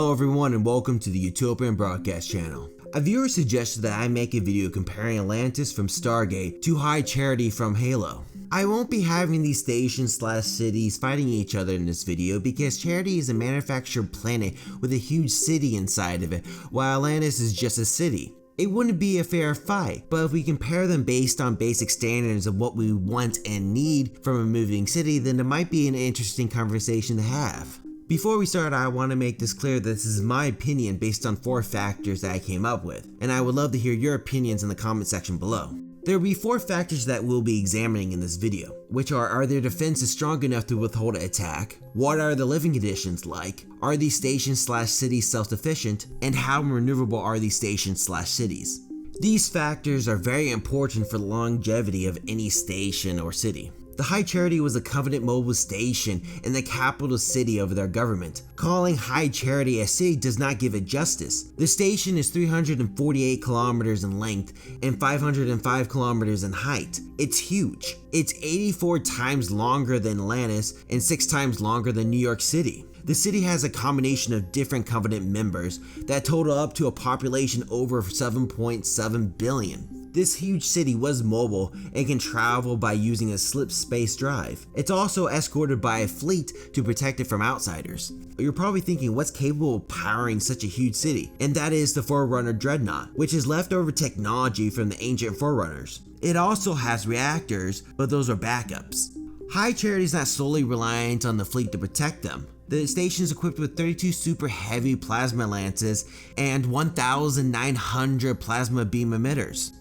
Hello everyone and welcome to the Utopian broadcast channel. A viewer suggested that I make a video comparing Atlantis from Stargate to High Charity from Halo. I won't be having these stations/cities fighting each other in this video because Charity is a manufactured planet with a huge city inside of it, while Atlantis is just a city. It wouldn't be a fair fight, but if we compare them based on basic standards of what we want and need from a moving city, then it might be an interesting conversation to have. Before we start, I want to make this clear that this is my opinion based on 4 factors that I came up with, and I would love to hear your opinions in the comment section below. There will be 4 factors that we'll be examining in this video, which are their defenses strong enough to withhold an attack, what are the living conditions like, are these stations/cities self-sufficient, and how maneuverable are these stations/cities. These factors are very important for the longevity of any station or city. The High Charity was a Covenant mobile station in the capital city of their government. Calling High Charity a city does not give it justice. The station is 348 kilometers in length and 505 kilometers in height. It's huge. It's 84 times longer than Atlantis and 6 times longer than New York City. The city has a combination of different Covenant members that total up to a population over 7.7 billion. This huge city was mobile and can travel by using a slip space drive. It's also escorted by a fleet to protect it from outsiders. You're probably thinking what's capable of powering such a huge city, and that is the Forerunner Dreadnought, which is leftover technology from the ancient Forerunners. It also has reactors, but those are backups. High Charity is not solely reliant on the fleet to protect them. The station is equipped with 32 super heavy plasma lances and 1,900 plasma beam emitters.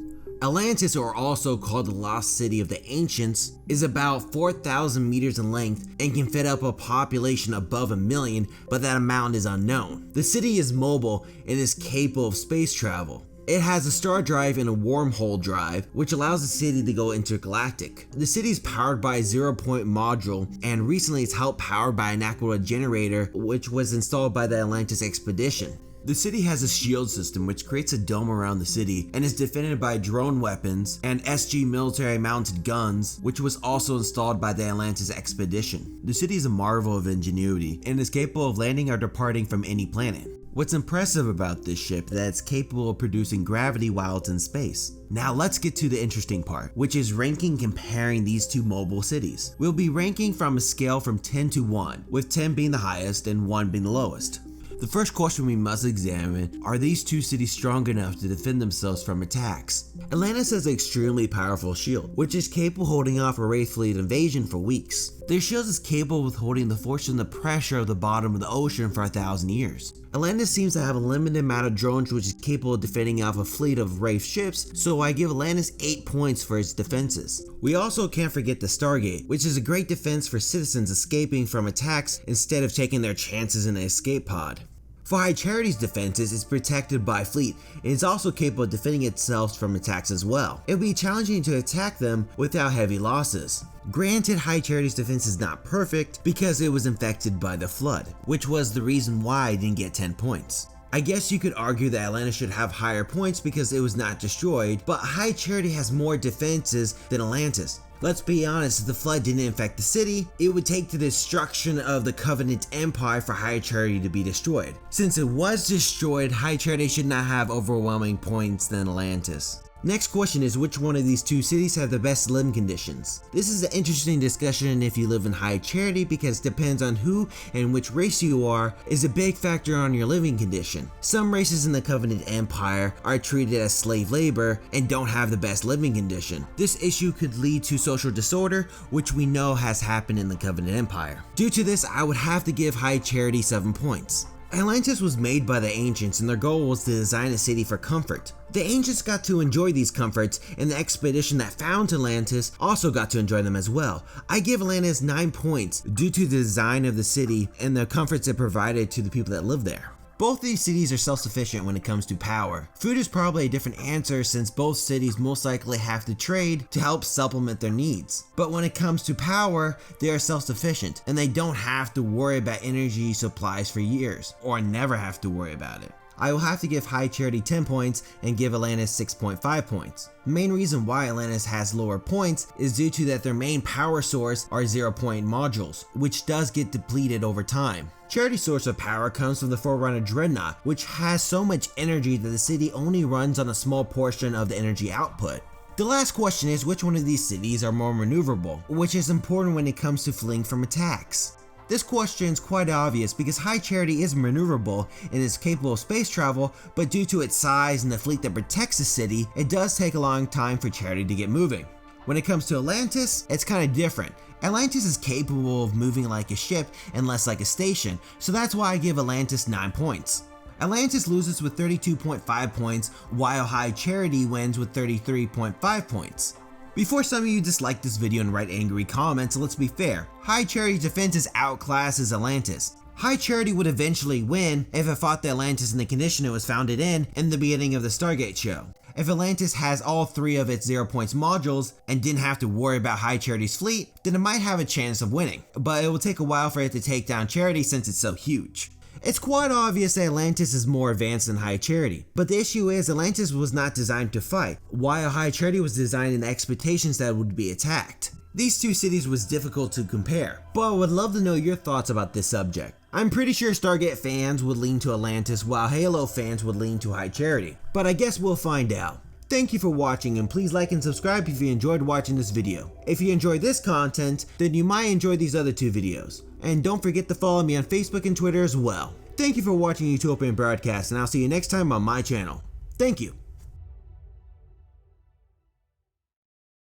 Atlantis, or also called the Lost City of the Ancients, is about 4,000 meters in length and can fit up a population above 1 million, but that amount is unknown. The city is mobile and is capable of space travel. It has a star drive and a wormhole drive, which allows the city to go intergalactic. The city is powered by a 0-point module, and recently it's helped powered by an aqua generator, which was installed by the Atlantis expedition. The city has a shield system which creates a dome around the city and is defended by drone weapons and SG military mounted guns, which was also installed by the Atlantis expedition. The city is a marvel of ingenuity and is capable of landing or departing from any planet. What's impressive about this ship is that it's capable of producing gravity while it's in space. Now let's get to the interesting part, which is ranking comparing these 2 mobile cities. We'll be ranking from a scale from 10 to 1, with 10 being the highest and 1 being the lowest. The first question we must examine, are these 2 cities strong enough to defend themselves from attacks? Atlantis has an extremely powerful shield, which is capable of holding off a Wraith fleet invasion for weeks. Their shield is capable of withholding the force and the pressure of the bottom of the ocean for 1,000 years. Atlantis seems to have a limited amount of drones which is capable of defending off a fleet of Wraith ships, so I give Atlantis 8 points for its defenses. We also can't forget the Stargate, which is a great defense for citizens escaping from attacks instead of taking their chances in an escape pod. For High Charity's defenses, it's protected by fleet and is also capable of defending itself from attacks as well. It would be challenging to attack them without heavy losses. Granted, High Charity's defense is not perfect because it was infected by the flood, which was the reason why it didn't get 10 points. I guess you could argue that Atlantis should have higher points because it was not destroyed, but High Charity has more defenses than Atlantis. Let's be honest, if the flood didn't infect the city, it would take the destruction of the Covenant Empire for High Charity to be destroyed. Since it was destroyed, High Charity should not have overwhelming points than Atlantis. Next question is, which one of these 2 cities have the best living conditions? This is an interesting discussion if you live in High Charity because it depends on who and which race you are is a big factor on your living condition. Some races in the Covenant Empire are treated as slave labor and don't have the best living condition. This issue could lead to social disorder, which we know has happened in the Covenant Empire. Due to this, I would have to give High Charity 7 points. Atlantis was made by the Ancients and their goal was to design a city for comfort. The Ancients got to enjoy these comforts and the expedition that found Atlantis also got to enjoy them as well. I give Atlantis 9 points due to the design of the city and the comforts it provided to the people that live there. Both these cities are self-sufficient when it comes to power. Food is probably a different answer since both cities most likely have to trade to help supplement their needs. But when it comes to power, they are self-sufficient and they don't have to worry about energy supplies for years, or never have to worry about it. I will have to give High Charity 10 points and give Atlantis 6.5 points. The main reason why Atlantis has lower points is due to that their main power source are 0-point modules, which does get depleted over time. Charity's source of power comes from the Forerunner Dreadnought, which has so much energy that the city only runs on a small portion of the energy output. The last question is which one of these cities are more maneuverable, which is important when it comes to fleeing from attacks. This question is quite obvious because High Charity is maneuverable and is capable of space travel, but due to its size and the fleet that protects the city, it does take a long time for Charity to get moving. When it comes to Atlantis, it's kind of different. Atlantis is capable of moving like a ship and less like a station, so that's why I give Atlantis 9 points. Atlantis loses with 32.5 points, while High Charity wins with 33.5 points. Before some of you dislike this video and write angry comments, let's be fair. High Charity's defense outclasses Atlantis. High Charity would eventually win if it fought the Atlantis in the condition it was founded in the beginning of the Stargate show. If Atlantis has all 3 of its 0 points modules and didn't have to worry about High Charity's fleet, then it might have a chance of winning, but it will take a while for it to take down Charity since it's so huge. It's quite obvious that Atlantis is more advanced than High Charity, but the issue is Atlantis was not designed to fight, while High Charity was designed in the expectations that it would be attacked. These two cities was difficult to compare, but I would love to know your thoughts about this subject. I'm pretty sure Stargate fans would lean to Atlantis while Halo fans would lean to High Charity, but I guess we'll find out. Thank you for watching, and please like and subscribe if you enjoyed watching this video. If you enjoyed this content, then you might enjoy these other 2 videos. And don't forget to follow me on Facebook and Twitter as well. Thank you for watching Utopian Broadcast, and I'll see you next time on my channel. Thank you.